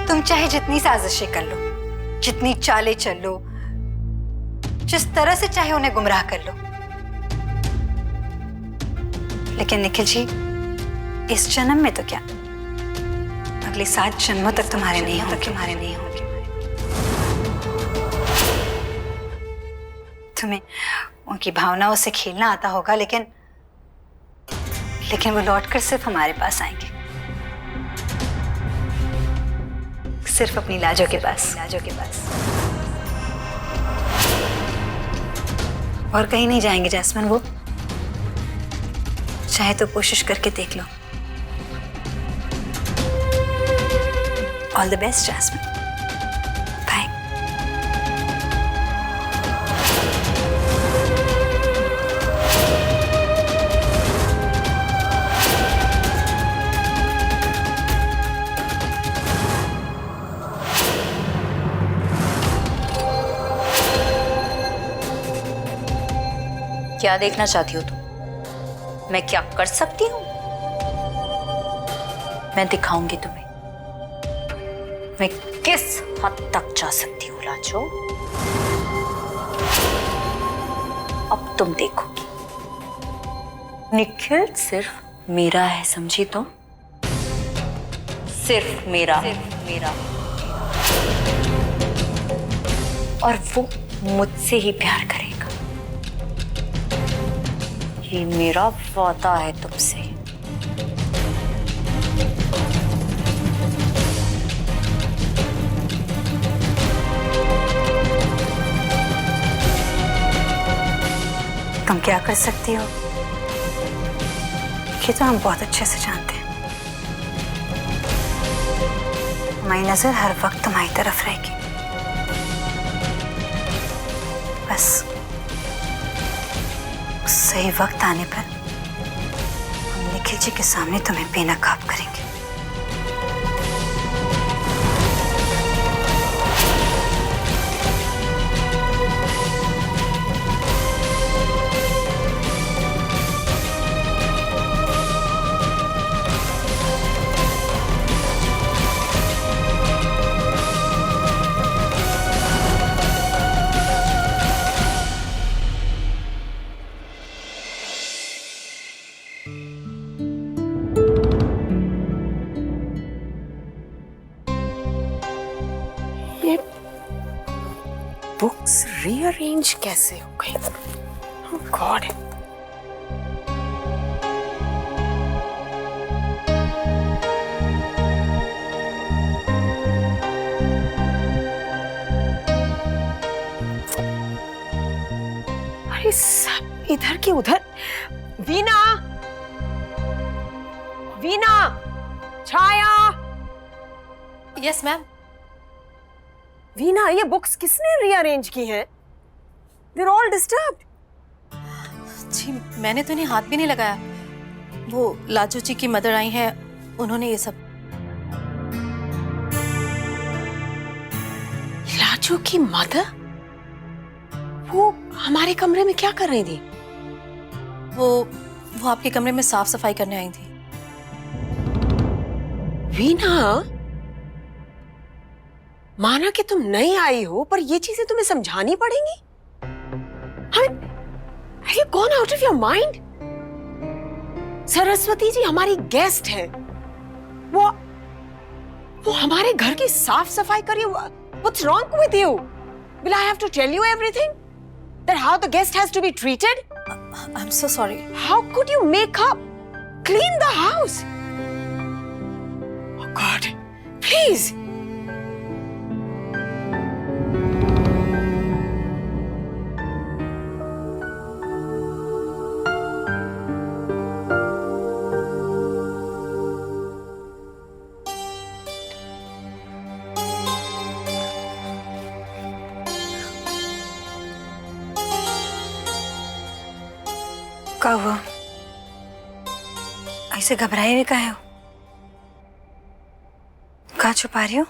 तुम चाहे जितनी साजिशें कर लो, जितनी चालें चल लो, जिस तरह से चाहे उन्हें गुमराह कर लो, लेकिन निखिल जी, इस जन्म में तो क्या, अगले 7 जन्मों तक तुम्हारे नहीं होंगे। तुम्हें उनकी भावनाओं से खेलना आता होगा, लेकिन वो लौटकर सिर्फ हमारे पास आएंगे, सिर्फ अपनी लाजों के पास। और कहीं नहीं जाएंगे जैस्मिन, वो चाहे तो कोशिश करके देख लो। All the best Jasmine, bye. क्या देखना चाहती हो तुम? मैं क्या कर सकती हूँ? मैं दिखाऊंगी तुम्हें मैं किस हद तक जा सकती हूँ लाजो। अब तुम देखोगी। निखिल सिर्फ मेरा है, समझी तुम? सिर्फ मेरा। और वो मुझसे ही प्यार करेगा। ये मेरा वादा है तुमसे। तुम क्या कर सकती हो ये तो हम बहुत अच्छे से जानते हैं। हमारी नजर हर वक्त तुम्हारी तरफ रहेगी। बस सही वक्त आने पर हम निखिल जी के सामने तुम्हें बेनकाब करेंगे। बुक्स रीअरेंज कैसे हो गई? Oh God! अरे सब इधर के उधर। वीना, छाया। Yes ma'am. वीना, ये बुक्स किसने रीअरेंज की हैं? They're all disturbed. जी मैंने तो इन्हें हाथ भी नहीं लगाया। वो लाजू जी की मदर आई हैं, उन्होंने ये सब। लाजू की मदर? वो हमारे कमरे में क्या कर रही थी? वो आपके कमरे में साफ सफाई करने आई थी। वीना, माना कि तुम नई आई हो, पर ये चीजें तुम्हें समझानी पड़ेंगी। Have you gone out of your mind? Saraswati ji हमारी गेस्ट है। वो हमारे घर की साफ सफाई कर रही है। What's wrong with you? Will I have to tell you everything? That how the guest has to be treated? I'm so sorry. How could you make up? Clean the house. Oh God, please. क्या हुआ? ऐसे घबराए हुए काहे हो? क्या छुपा रही हो?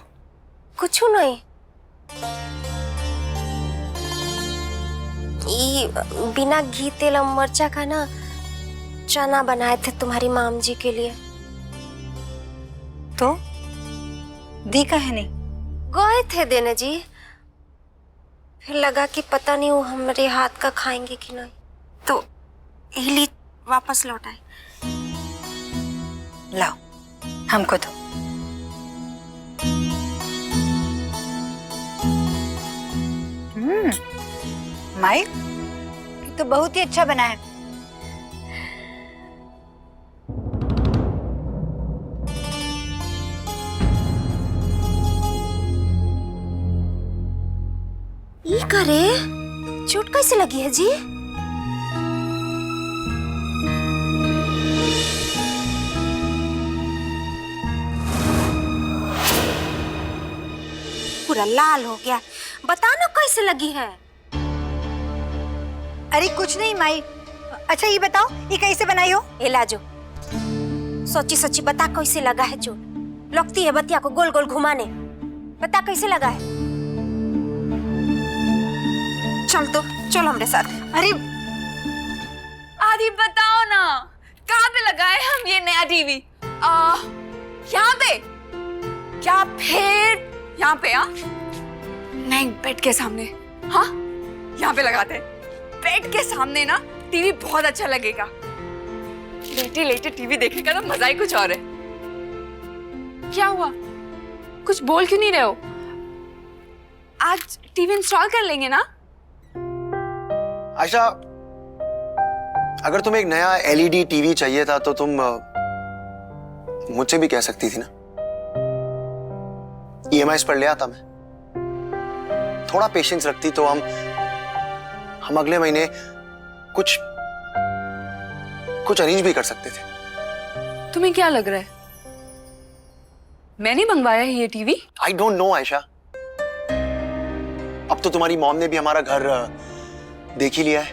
कुछ नहीं। ये बिना घी तेल और मिर्चा का ना चना बनाए थे तुम्हारी माम जी के लिए। तो दी का है नहीं? गए थे देने जी, फिर लगा कि पता नहीं वो हमारे हाथ का खाएंगे कि नहीं, तो यही वापस लौट आए। लाओ हमको दो। माई ये तो बहुत ही अच्छा बना है। ये करे चोट कैसे लगी है जी? पूरा लाल हो गया, बता ना कैसे लगी है? अरे कुछ नहीं माई। अच्छा ये बताओ ये कैसे बनाई हो? ए लाजो, सोची सोची बता कैसे लगा है चोट? लगती है बतिया को गोल गोल घुमाने। बता कैसे लगा है? चल तो चल हमरे साथ। अरे आदि बताओ ना, कहाँ पे लगाए हम ये नया टीवी? यहाँ पे? क्या फिर यहाँ पे? हाँ नहीं, बेड के सामने। हाँ यहाँ पे लगाते हैं। बेड के सामने ना टीवी बहुत अच्छा लगेगा। लेटे लेटे टीवी देखने का तो मजा ही कुछ और है। क्या हुआ, कुछ बोल क्यों नहीं रहे हो? आज टीवी इंस्टॉल कर लेंगे ना? आयशा, अगर तुम्हें एक नया एलईडी टीवी चाहिए था तो तुम मुझसे भी कह सकती थी ना। ईएमआई पर ले आता मैं। थोड़ा पेशेंस रखती तो हम अगले महीने कुछ अरेंज भी कर सकते थे। तुम्हें क्या लग रहा है मैंने मंगवाया है ये TV? I don't know Ayesha. अब तो तुम्हारी मॉम ने भी हमारा घर देख ही लिया है,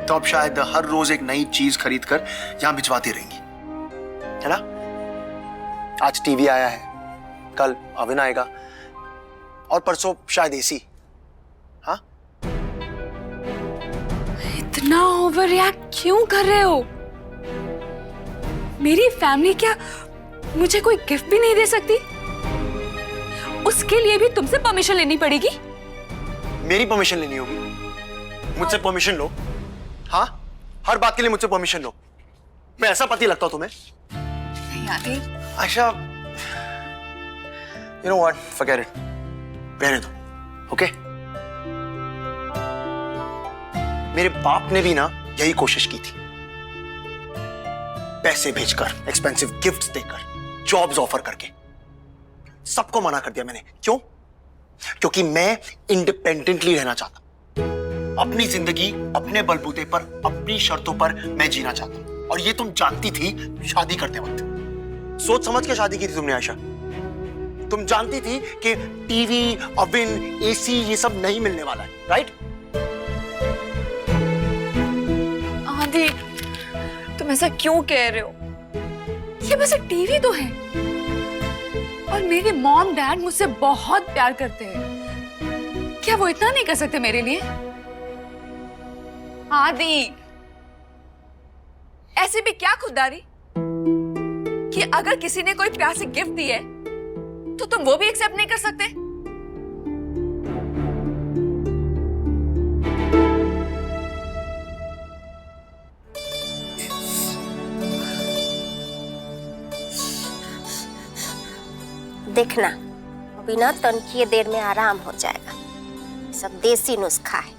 तो अब शायद हर रोज एक नई चीज खरीद कर यहां भिजवाती रहेंगी, है ना? आज टीवी आया है, कल ओवन आएगा और परसों शायद एसी। हाँ, इतना ओवर रिएक्ट क्यों कर रहे हो? मेरी फैमिली क्या मुझे कोई गिफ्ट भी नहीं दे सकती? उसके लिए भी तुमसे परमिशन लेनी पड़ेगी? मेरी परमिशन लेनी होगी? मुझसे परमिशन लो? हाँ, हर बात के लिए मुझसे परमिशन लो? मैं ऐसा पति लगता हूं तुम्हें? नहीं आदि। Ayesha, you know what? Forget it. रहने दो, ओके? मेरे बाप ने भी ना यही कोशिश की थी। पैसे भेजकर, एक्सपेंसिव गिफ्ट्स देकर, जॉब्स ऑफर करके, सबको मना कर दिया मैंने। क्यों? क्योंकि मैं इंडिपेंडेंटली रहना चाहता, अपनी जिंदगी अपने बलबूते पर, अपनी शर्तों पर मैं जीना चाहता हूं। और ये तुम जानती थी शादी करते वक्त। सोच समझ के शादी की थी तुमने आयशा। तुम जानती थी कि टीवी, ओवन, एसी ये सब नहीं मिलने वाला है, राइट? आदि तुम ऐसा क्यों कह रहे हो? ये बस एक टीवी तो है और मेरे मॉम डैड मुझसे बहुत प्यार करते हैं। क्या वो इतना नहीं कर सकते मेरे लिए? आदि ऐसे भी क्या खुददारी कि अगर किसी ने कोई प्यार से गिफ्ट दी है तो तुम वो भी एक्सेप्ट नहीं कर सकते? देखना अभी ना तनकीय देर में आराम हो जाएगा। सब देसी नुस्खा है।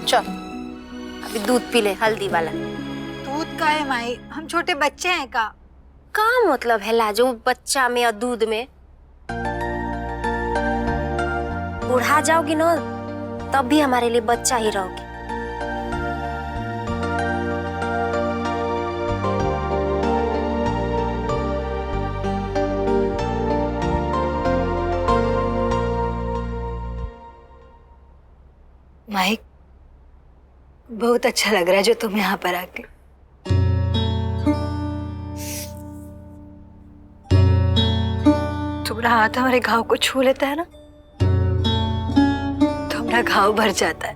चल अभी दूध पी ले, हल्दी वाला। दूध का है माई? हम छोटे बच्चे हैं का? का मतलब है लाजो बच्चा में और दूध में? बुढ़ा जाओगी ना तब भी हमारे लिए बच्चा ही रहोगी। माइक, बहुत अच्छा लग रहा है जो तुम यहाँ पर आके। तुम्हारा हाथ हमारे घाव को छू लेता है ना, तो हमारा घाव भर जाता है।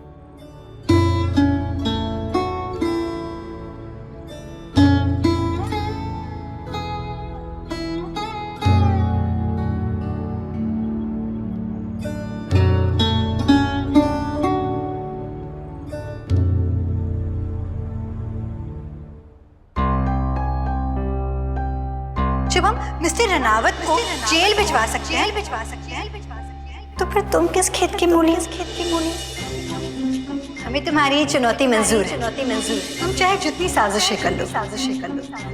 जब हम मिस्टर रनावत को जेल भिजवा सकते हैं, तो फिर तुम किस खेत की मूली? हमें तुम्हारी ये चुनौती मंजूर है। तुम चाहे जितनी साजिशें कर लो,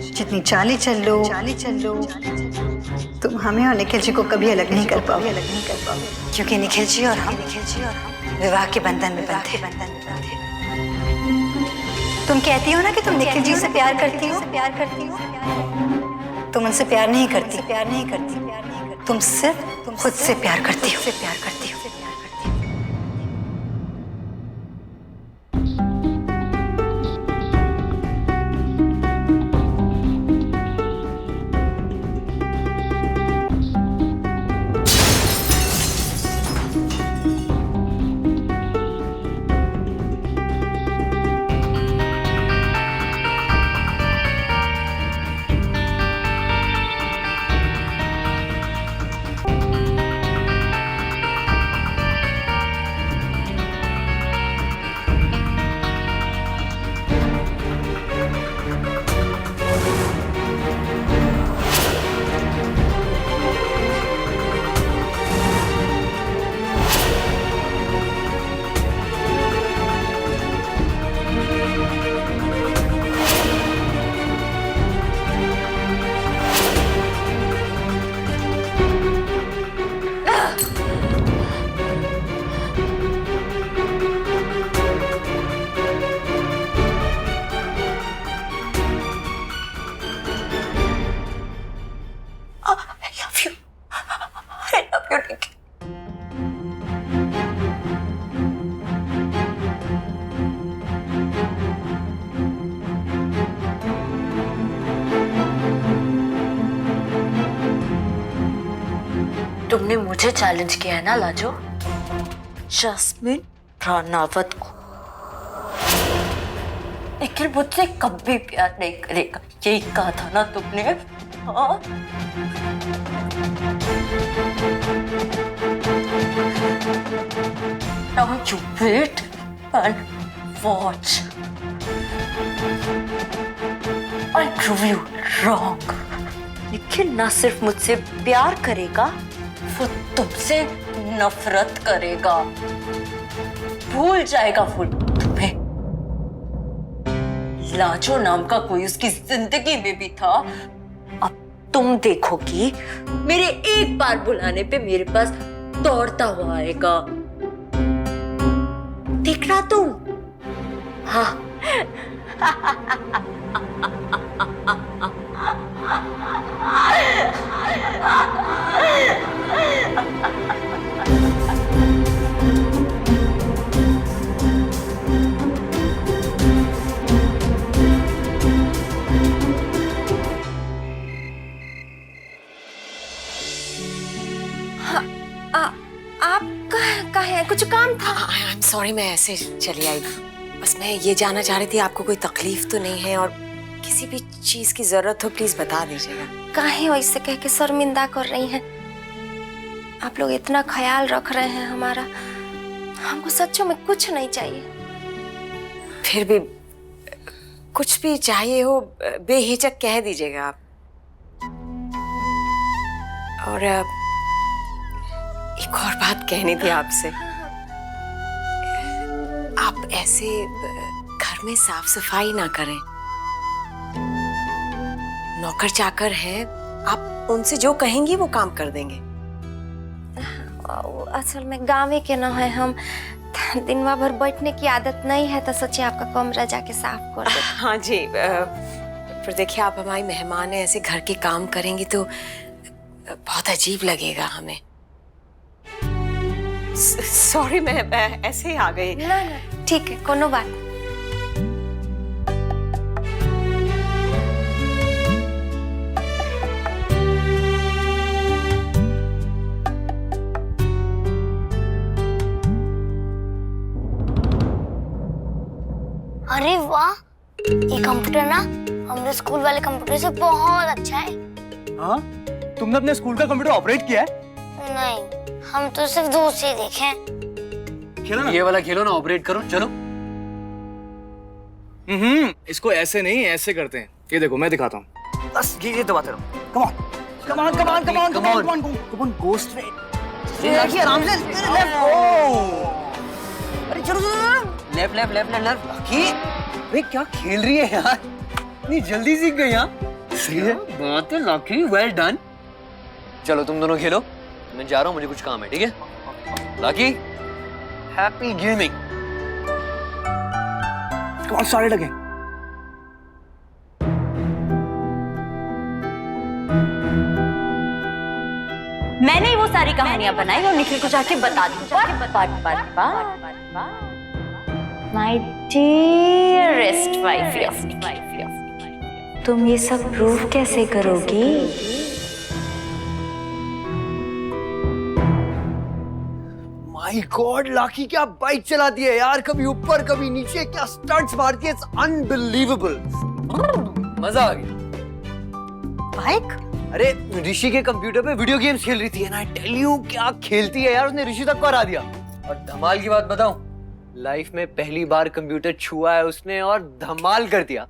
जितनी चालें चल लो, तुम हमें और निखिल जी को कभी अलग नहीं कर पाओगे, क्योंकि निखिल जी और हम विवाह के बंधन में बंधे। तुम कहती हो ना कि तुम निखिल जी से प्यार करती हो, तुम उनसे प्यार नहीं करती, तुम सिर्फ खुद से प्यार करती हो। तुमने मुझे चैलेंज किया है ना लाजो, जस्मिन रनावत को। निखिल मुझसे कभी प्यार नहीं करेगा, यही कहा था ना तुमने? हाँ? Now you wait and watch. I prove you wrong. Nikhil ना सिर्फ मुझसे प्यार करेगा, वो तुमसे नफरत करेगा, भूल जाएगा वो तुम्हें। लाजो नाम का कोई उसकी जिंदगी में भी था। अब तुम देखोगी, मेरे एक बार बुलाने पे मेरे पास दौड़ता हुआ आएगा। देखना तुम। हाँ। आप कहाँ कुछ काम था? आई एम सॉरी, मैं ऐसे चली आई। बस मैं ये जानना चाह रही थी आपको कोई तकलीफ तो नहीं है, और किसी भी चीज की जरूरत हो प्लीज बता दीजिएगा। काहे वैसे कह के शर्मिंदा कर रही हैं? आप लोग इतना ख्याल रख रहे हैं हमारा, हमको सच्चों में कुछ नहीं चाहिए। फिर भी कुछ भी चाहिए हो बेहिचक कह दीजिएगा आप। और एक और बात कहनी थी आपसे। आप ऐसे घर में साफ सफाई ना करें। नौकर चाकर हैं, आप उनसे जो कहेंगी वो काम कर देंगे। असल में गाँव के न है हम, दिन भर बैठने की आदत नहीं है, तो सोचे आपका कमरा जाके साफ कर दे। हाँ जी, पर देखिए आप हमारी मेहमान हैं, ऐसे घर के काम करेंगी तो बहुत अजीब लगेगा हमें। सॉरी, मैं ऐसे ही आ गई। ना ठीक है, कोनो बात। अरे वाह, ये कंप्यूटर ना हमारे स्कूल वाले कंप्यूटर से बहुत अच्छा है। हाँ, तुमने अपने स्कूल का कंप्यूटर ऑपरेट किया है? नहीं, हम तो सिर्फ दूर से देखे। खेलो ना, ये वाला खेलो ना, ऑपरेट करो, चलो। इसको ऐसे नहीं, ऐसे करते हैं। ये देखो, मैं दिखाता हूँ। बस ये दबाते रहो। Come on, come on, come on, come on, come on, come on, come on, go straight. देखिए आराम से लेफ्ट। अरे चलो चलो लेफ्ट लेफ्ट लेफ्ट लेफ्ट। लाकी, अरे क्या खेल रही है यार? इतनी जल्दी सीख गई यहाँ। सही है, बात है लाकी, well done। चलो तुम दोनों खेलो, मैं जा रहा हूँ, मुझे कुछ काम है, ठीक है? लाकी, happy gaming. Come on, start it again. मैंने वो सारी कहानियां बनाई और निखिल को जाके बता दी। माय डियरेस्ट वाइफ, तुम ये सब प्रूव कैसे करोगी? माय गॉड लाकी, क्या बाइक चलाती है यार, कभी ऊपर कभी नीचे, क्या स्टंट्स मारती है, इट्स अनबिलीवेबल। मजा आ गया। बाइक? अरे ऋषि के कंप्यूटर पे वीडियो गेम्स खेल रही थी, एंड आई टेल यू क्या खेलती है यार, उसने ऋषि तक को हरा दिया। और धमाल की बात बताऊं, लाइफ में पहली बार कंप्यूटर छुआ है उसने और धमाल कर दिया।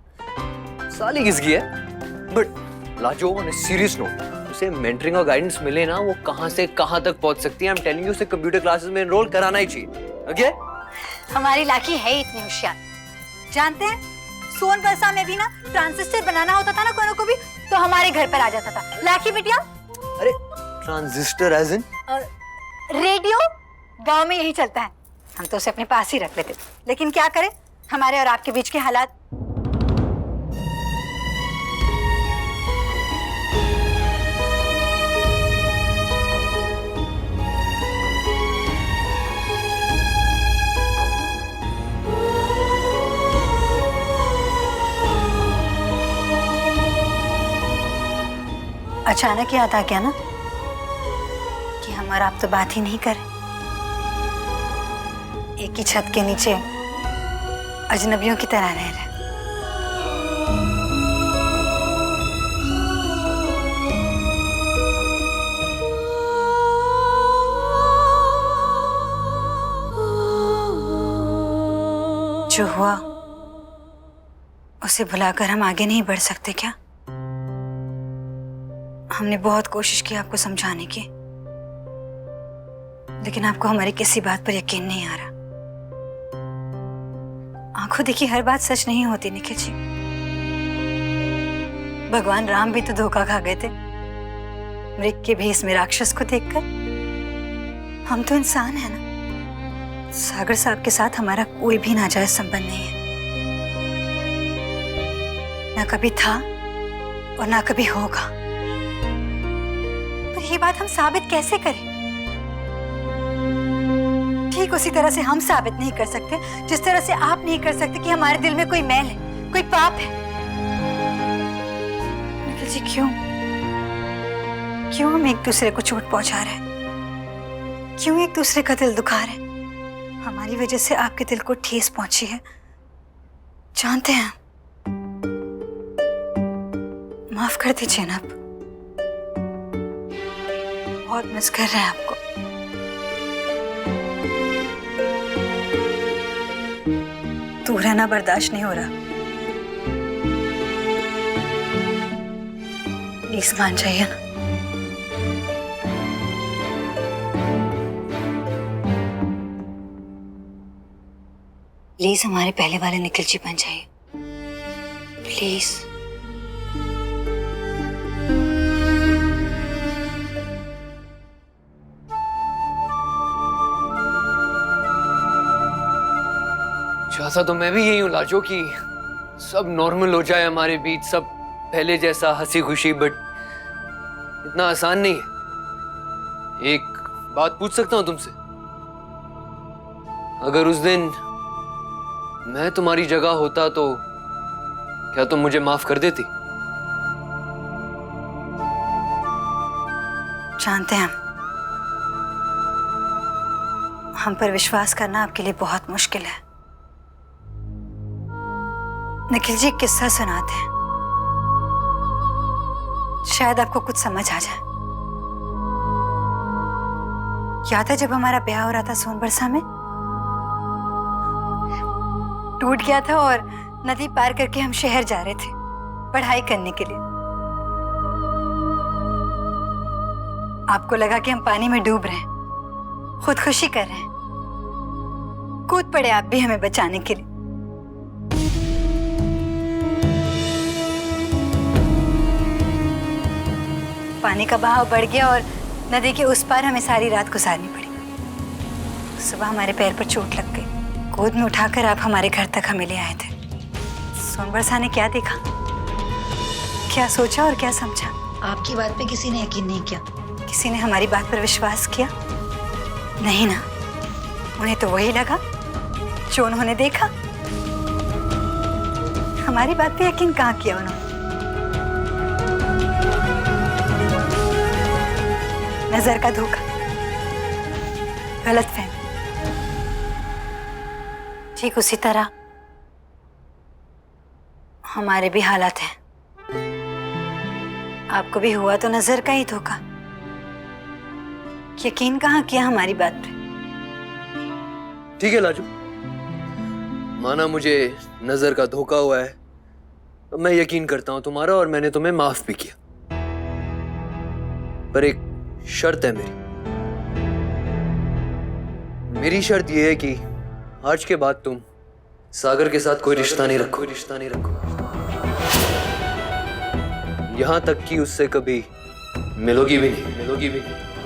साली किसकी है, but Lajo on a serious note, उसे मेंटरिंग और गाइडेंस मिले ना, वो कहां से कहां तक पहुंच सकती है। आई एम टेलिंग यू, उसे कंप्यूटर क्लासेस में एनरोल कराना ही चाहिए। ओके? हमारी लाकी है इतनी होशियार। जानते हैं, सोनबरसा में भी ना ट्रांजिस्टर बनाना होता था ना कोनो को भी, तो हमारे घर पर आ जाता था। लाकी बिटिया, अरे ट्रांजिस्टर एज इन रेडियो गांव में यही चलता है, हम तो उसे अपने पास ही रख लेते थे। लेकिन क्या करें, हमारे और आपके बीच के हालात। अचानक याद आ गया ना कि हम और आप तो बात ही नहीं करें, एक ही छत के नीचे अजनबियों की तरह रह रहे। जो हुआ उसे भुलाकर हम आगे नहीं बढ़ सकते क्या? हमने बहुत कोशिश की आपको समझाने की, लेकिन आपको हमारी किसी बात पर यकीन नहीं आ रहा। आंखों देखी हर बात सच नहीं होती निखिल जी। भगवान राम भी तो धोखा खा गए थे मृग के भेष में राक्षस को देखकर। हम तो इंसान है ना। सागर साहब के साथ हमारा कोई भी नाजायज संबंध नहीं है, ना कभी था और ना कभी होगा। ये बात हम साबित कैसे करें? ठीक उसी तरह से हम साबित नहीं कर सकते जिस तरह से आप नहीं कर सकते कि हमारे दिल में कोई मैल है, कोई पाप है। निखिल जी, क्यों हम एक दूसरे को चोट पहुंचा रहे हैं? क्यों एक दूसरे का दिल दुखा रहे हैं? हमारी वजह से आपके दिल को ठेस पहुंची है, जानते हैं। माफ कर दीजिए ना, आप बहुत मिस कर रहे हैं आपको। दूर रहना बर्दाश्त नहीं हो रहा, प्लीज मान जाइए ना। प्लीज हमारे पहले वाले निखिल जी बन जाइए, प्लीज। चाहता तो मैं भी यही हूँ लाजो, कि सब नॉर्मल हो जाए हमारे बीच, सब पहले जैसा हंसी खुशी, बट इतना आसान नहीं है। एक बात पूछ सकता हूँ तुमसे? अगर उस दिन मैं तुम्हारी जगह होता तो क्या तुम मुझे माफ कर देती? जानते हैं, हम पर विश्वास करना आपके लिए बहुत मुश्किल है। निखिल जी किस्सा सुनाते हैं, शायद आपको कुछ समझ आ जाए। याद है जब हमारा ब्याह हो रहा था सोनबरसा में, टूट गया था और नदी पार करके हम शहर जा रहे थे पढ़ाई करने के लिए। आपको लगा कि हम पानी में डूब रहे हैं, खुदकुशी कर रहे हैं। कूद पड़े आप भी हमें बचाने के लिए। पानी का बहाव बढ़ गया और नदी के उस पार हमें सारी रात गुजारनी पड़ी। सुबह हमारे पैर पर चोट लग गई। गोद में उठाकर आप हमारे घर तक हमें ले आए थे। सोनबर सा ने क्या देखा, क्या सोचा और क्या समझा? आपकी बात पे किसी ने यकीन नहीं किया। किसी ने हमारी बात पर विश्वास किया? नहीं ना। उन्हें तो वही लगा जो उन्होंने देखा। हमारी बात पे यकीन कहाँ किया उन्होंने? नजर का धोखा, गलतफहमी। ठीक उसी तरह हमारे भी हालात हैं। आपको भी हुआ तो नजर का ही धोखा। यकीन कहाँ किया हमारी बात पे? ठीक है लाजू, माना मुझे नजर का धोखा हुआ है तो मैं यकीन करता हूं तुम्हारा, और मैंने तुम्हें माफ भी किया। पर एक शर्त है मेरी शर्त यह है कि आज के बाद तुम सागर के साथ कोई रिश्ता नहीं रखो। यहां तक कि उससे कभी मिलोगी भी नहीं।